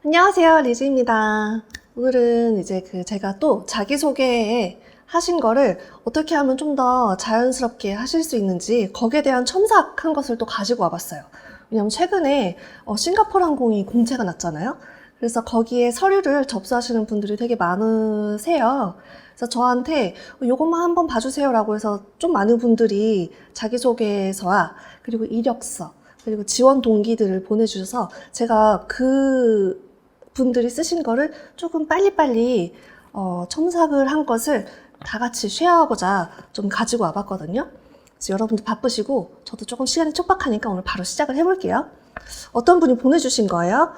안녕하세요, 리즈입니다. 오늘은 이제 제가 또 자기소개 하신 거를 어떻게 하면 좀 더 자연스럽게 하실 수 있는지 거기에 대한 첨삭한 것을 또 가지고 와봤어요. 왜냐면 최근에 싱가포르 항공이 공채가 났잖아요. 그래서 거기에 서류를 접수하시는 분들이 되게 많으세요. 그래서 저한테 요것만 한번 봐주세요라고 해서 좀 많은 분들이 자기소개서와 그리고 이력서 그리고 지원 동기들을 보내주셔서 제가 그 분들이 쓰신 거를 조금 빨리빨리 첨삭을 한 것을 다 같이 쉐어하고자 좀 가지고 와봤거든요. 그래서 여러분들 바쁘시고 저도 조금 시간이 촉박하니까 오늘 바로 시작을 해볼게요. 어떤 분이 보내주신 거예요?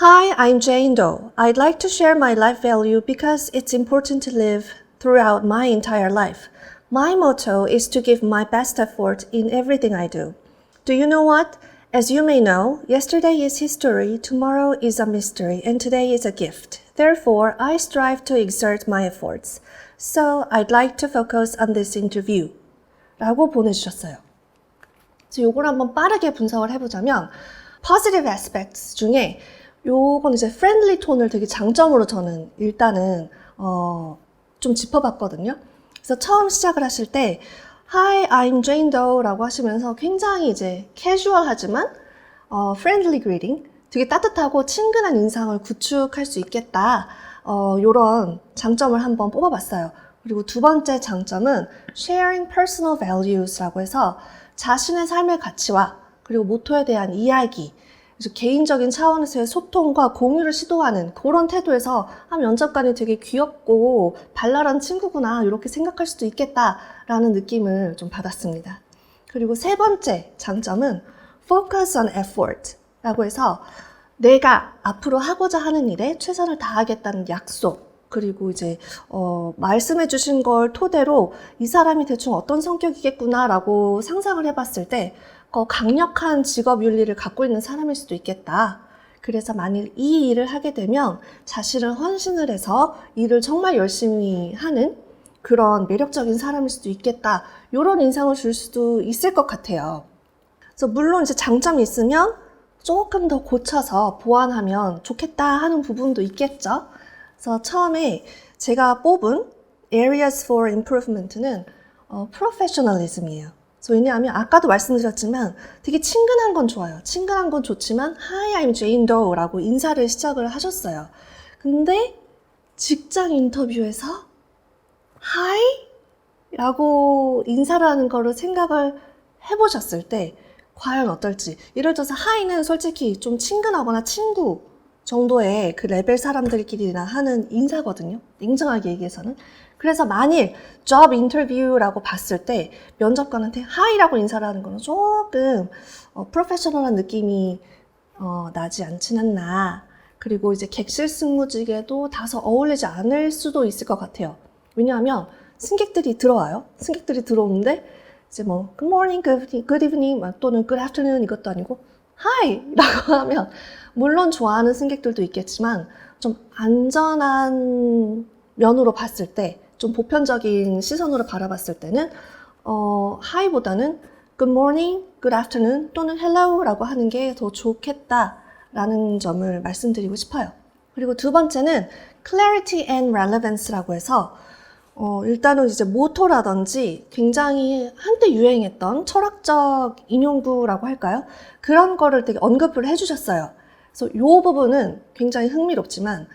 Hi, I'm Jane Doe. I'd like to share my life value because it's important to live throughout my entire life. My motto is to give my best effort in everything I do. Do you know what? As you may know, yesterday is history, tomorrow is a mystery, and today is a gift. Therefore, I strive to exert my efforts. So, I'd like to focus on this interview. 라고 보내주셨어요. 그래서 요걸 한번 빠르게 분석을 해보자면, positive aspects 중에 요건 이제 friendly 톤을 되게 장점으로 저는 일단은 좀 짚어봤거든요. 그래서 처음 시작을 하실 때 Hi, I'm Jane Doe 라고 하시면서 굉장히 이제 캐주얼하지만 friendly greeting, 되게 따뜻하고 친근한 인상을 구축할 수 있겠다. 요런 장점을 한번 뽑아봤어요. 그리고 두 번째 장점은 sharing personal values라고 해서 자신의 삶의 가치와 그리고 모토에 대한 이야기, 그래서 개인적인 차원에서의 소통과 공유를 시도하는 그런 태도에서 면접관이 되게 귀엽고 발랄한 친구구나 이렇게 생각할 수도 있겠다라는 느낌을 좀 받았습니다. 그리고 세 번째 장점은 focus on effort 라고 해서 내가 앞으로 하고자 하는 일에 최선을 다하겠다는 약속, 그리고 이제 말씀해 주신 걸 토대로 이 사람이 대충 어떤 성격이겠구나 라고 상상을 해봤을 때 강력한 직업 윤리를 갖고 있는 사람일 수도 있겠다. 그래서 만일 이 일을 하게 되면 자신을 헌신을 해서 일을 정말 열심히 하는 그런 매력적인 사람일 수도 있겠다. 이런 인상을 줄 수도 있을 것 같아요. 그래서 물론 이제 장점이 있으면 조금 더 고쳐서 보완하면 좋겠다 하는 부분도 있겠죠. 그래서 처음에 제가 뽑은 areas for improvement는 professionalism이에요. 왜냐하면 아까도 말씀드렸지만 되게 친근한 건 좋아요. 친근한 건 좋지만 Hi, I'm Jane Doe 라고 인사를 시작을 하셨어요. 근데 직장 인터뷰에서 Hi? 라고 인사를 하는 거를 생각을 해보셨을 때 과연 어떨지. 예를 들어서 Hi는 솔직히 좀 친근하거나 친구 정도의 그 레벨 사람들끼리나 하는 인사거든요. 냉정하게 얘기해서는. 그래서 만일 job interview라고 봤을 때 면접관한테 Hi라고 인사를 하는 거는 조금 프로페셔널한 느낌이 나지 않진 않나. 그리고 이제 객실 승무직에도 다소 어울리지 않을 수도 있을 것 같아요. 왜냐하면 승객들이 들어와요. 승객들이 들어오는데 이제 뭐 good morning, good evening 또는 good afternoon 이것도 아니고 Hi! 라고 하면 물론 좋아하는 승객들도 있겠지만 좀 안전한 면으로 봤을 때, 좀 보편적인 시선으로 바라봤을 때는 Hi보다는 Good morning, Good afternoon 또는 Hello라고 하는 게 더 좋겠다라는 점을 말씀드리고 싶어요. 그리고 두 번째는 Clarity and Relevance라고 해서 일단은 이제 모토라든지 굉장히 한때 유행했던 철학적 인용구라고 할까요? 그런 거를 되게 언급을 해주셨어요. 그래서 이 부분은 굉장히 흥미롭지만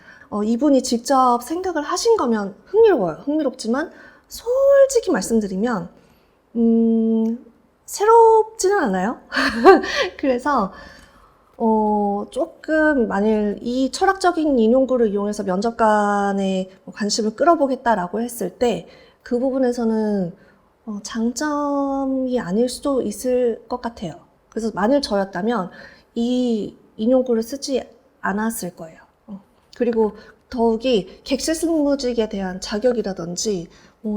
이분이 직접 생각을 하신 거면 흥미로워요. 흥미롭지만 솔직히 말씀드리면 새롭지는 않아요. 그래서 조금 만일 이 철학적인 인용구를 이용해서 면접관의 관심을 끌어보겠다라고 했을 때 그 부분에서는 장점이 아닐 수도 있을 것 같아요. 그래서 만일 저였다면 이 인용구를 쓰지 않았을 거예요. 그리고 더욱이 객실 승무직에 대한 자격이라든지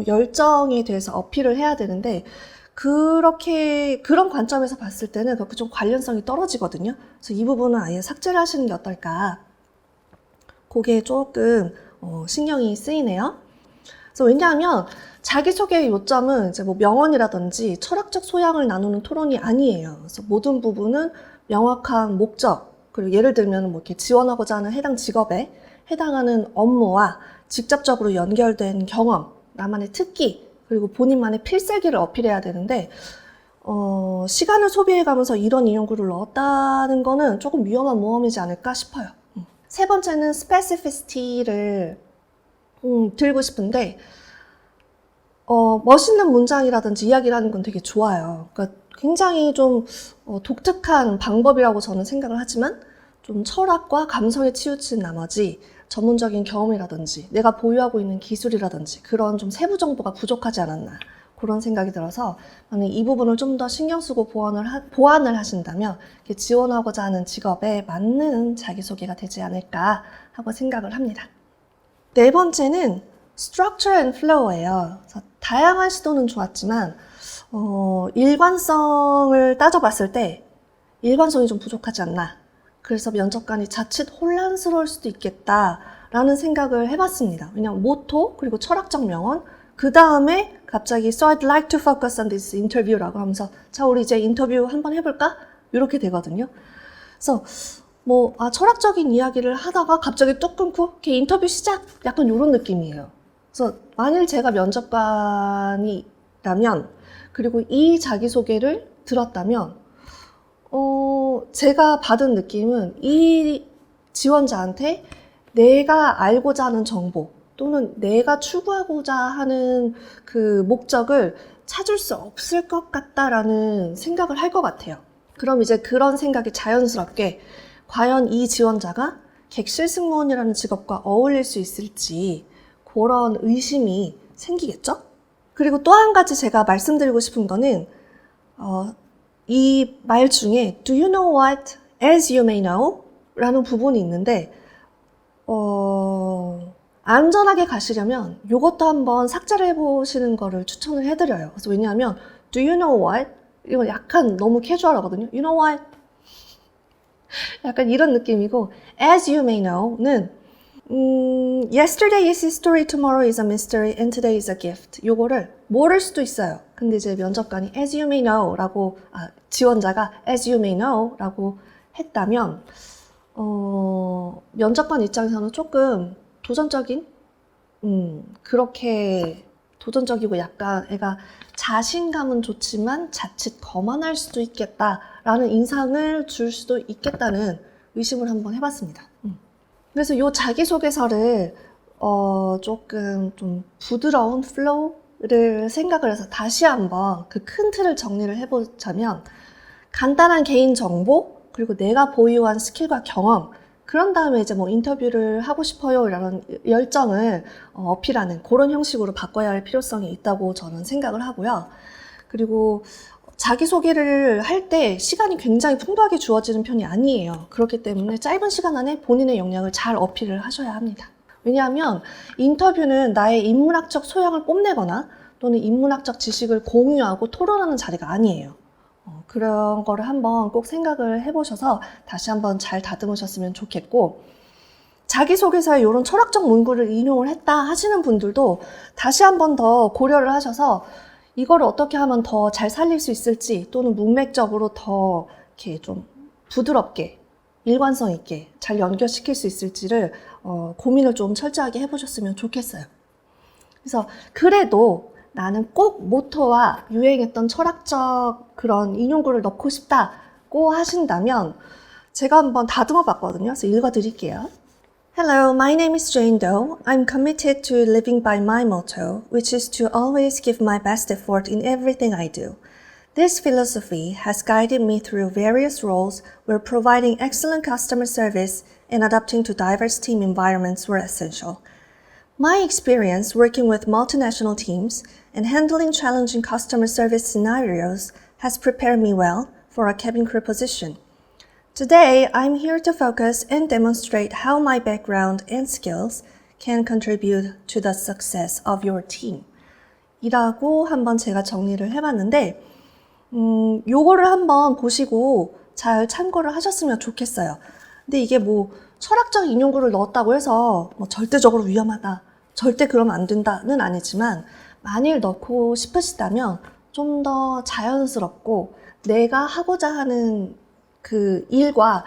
열정에 대해서 어필을 해야 되는데 그런 관점에서 봤을 때는 그렇게 좀 관련성이 떨어지거든요. 그래서 이 부분은 아예 삭제를 하시는 게 어떨까. 그게 조금 신경이 쓰이네요. 그래서 왜냐하면 자기소개의 요점은 이제 뭐 명언이라든지 철학적 소양을 나누는 토론이 아니에요. 그래서 모든 부분은 명확한 목적, 그리고 예를 들면 뭐 이렇게 지원하고자 하는 해당 직업에 해당하는 업무와 직접적으로 연결된 경험, 나만의 특기, 그리고 본인만의 필살기를 어필해야 되는데 시간을 소비해가면서 이런 인용구를 넣었다는 거는 조금 위험한 모험이지 않을까 싶어요. 세 번째는 specificity를 들고 싶은데 멋있는 문장이라든지 이야기를 하는 건 되게 좋아요. 그러니까 굉장히 좀 독특한 방법이라고 저는 생각을 하지만 좀 철학과 감성에 치우친 나머지 전문적인 경험이라든지 내가 보유하고 있는 기술이라든지 그런 좀 세부 정보가 부족하지 않았나 그런 생각이 들어서 만약 이 부분을 좀 더 신경 쓰고 보완을 하신다면 지원하고자 하는 직업에 맞는 자기소개가 되지 않을까 하고 생각을 합니다. 네 번째는 structure and flow예요. 그래서 다양한 시도는 좋았지만 일관성을 따져봤을 때 일관성이 좀 부족하지 않나. 그래서 면접관이 자칫 혼란스러울 수도 있겠다라는 생각을 해봤습니다. 왜냐하면 모토 그리고 철학적 명언 그 다음에 갑자기 So I'd like to focus on this interview라고 하면서 자 우리 이제 인터뷰 한번 해볼까? 이렇게 되거든요. 그래서 철학적인 이야기를 하다가 갑자기 뚝 끊고 이렇게 인터뷰 시작 약간 이런 느낌이에요. 그래서 만일 제가 면접관이라면 그리고 이 자기소개를 들었다면 제가 받은 느낌은 이 지원자한테 내가 알고자 하는 정보 또는 내가 추구하고자 하는 그 목적을 찾을 수 없을 것 같다라는 생각을 할 것 같아요. 그럼 이제 그런 생각이 자연스럽게 과연 이 지원자가 객실 승무원이라는 직업과 어울릴 수 있을지 그런 의심이 생기겠죠? 그리고 또 한 가지 제가 말씀드리고 싶은 거는 이 말 중에 Do you know what? As you may know? 라는 부분이 있는데 안전하게 가시려면 이것도 한번 삭제를 해보시는 거를 추천을 해드려요. 그래서 왜냐하면 Do you know what? 이건 약간 너무 캐주얼하거든요. You know what? 약간 이런 느낌이고 As you may know는 Yesterday is history, tomorrow is a mystery, and today is a gift. 요거를 모를 수도 있어요. 근데 이제 면접관이 As you may know 라고 지원자가 As you may know 라고 했다면 면접관 입장에서는 조금 도전적인 그렇게 도전적이고 약간 애가 자신감은 좋지만 자칫 거만할 수도 있겠다라는 인상을 줄 수도 있겠다는 의심을 한번 해봤습니다. 그래서 이 자기소개서를 조금 좀 부드러운 플로우를 생각을 해서 다시 한번 그 큰 틀을 정리를 해보자면 간단한 개인 정보 그리고 내가 보유한 스킬과 경험 그런 다음에 이제 인터뷰를 하고 싶어요 이런 열정을 어필하는 그런 형식으로 바꿔야 할 필요성이 있다고 저는 생각을 하고요. 그리고 자기소개를 할 때 시간이 굉장히 풍부하게 주어지는 편이 아니에요. 그렇기 때문에 짧은 시간 안에 본인의 역량을 잘 어필을 하셔야 합니다. 왜냐하면 인터뷰는 나의 인문학적 소양을 뽐내거나 또는 인문학적 지식을 공유하고 토론하는 자리가 아니에요. 그런 거를 한번 꼭 생각을 해보셔서 다시 한번 잘 다듬으셨으면 좋겠고 자기소개서에 이런 철학적 문구를 인용을 했다 하시는 분들도 다시 한번 더 고려를 하셔서 이거를 어떻게 하면 더 잘 살릴 수 있을지 또는 문맥적으로 더 이렇게 좀 부드럽게 일관성 있게 잘 연결시킬 수 있을지를 고민을 좀 철저하게 해보셨으면 좋겠어요. 그래서 그래도 나는 꼭 모토와 유행했던 철학적 그런 인용구를 넣고 싶다고 하신다면 제가 한번 다듬어 봤거든요. 그래서 읽어 드릴게요. Hello, my name is Jane Doe. I'm committed to living by my motto, which is to always give my best effort in everything I do. This philosophy has guided me through various roles where providing excellent customer service and adapting to diverse team environments were essential. My experience working with multinational teams and handling challenging customer service scenarios has prepared me well for a cabin crew position. Today, I'm here to focus and demonstrate how my background and skills can contribute to the success of your team. 이라고 한번 제가 정리를 해봤는데, 요거를 한번 보시고 잘 참고를 하셨으면 좋겠어요. 근데 이게 철학적 인용구를 넣었다고 해서 절대적으로 위험하다, 절대 그러면 안 된다는 아니지만 만일 넣고 싶으시다면 좀 더 자연스럽고 내가 하고자 하는 그 일과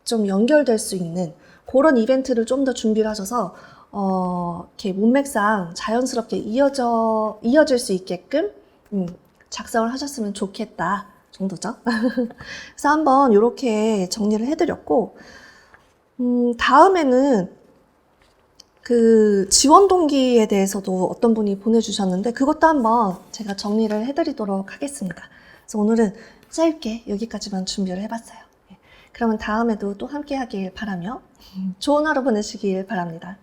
좀 연결될 수 있는 그런 이벤트를 좀 더 준비를 하셔서 이렇게 문맥상 자연스럽게 이어질 수 있게끔 작성을 하셨으면 좋겠다 정도죠. 그래서 한번 이렇게 정리를 해드렸고, 다음에는 그 지원 동기에 대해서도 어떤 분이 보내주셨는데 그것도 한번 제가 정리를 해드리도록 하겠습니다. 그래서 오늘은 짧게 여기까지만 준비를 해봤어요. 그러면 다음에도 또 함께 하길 바라며 좋은 하루 보내시길 바랍니다.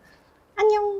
안녕!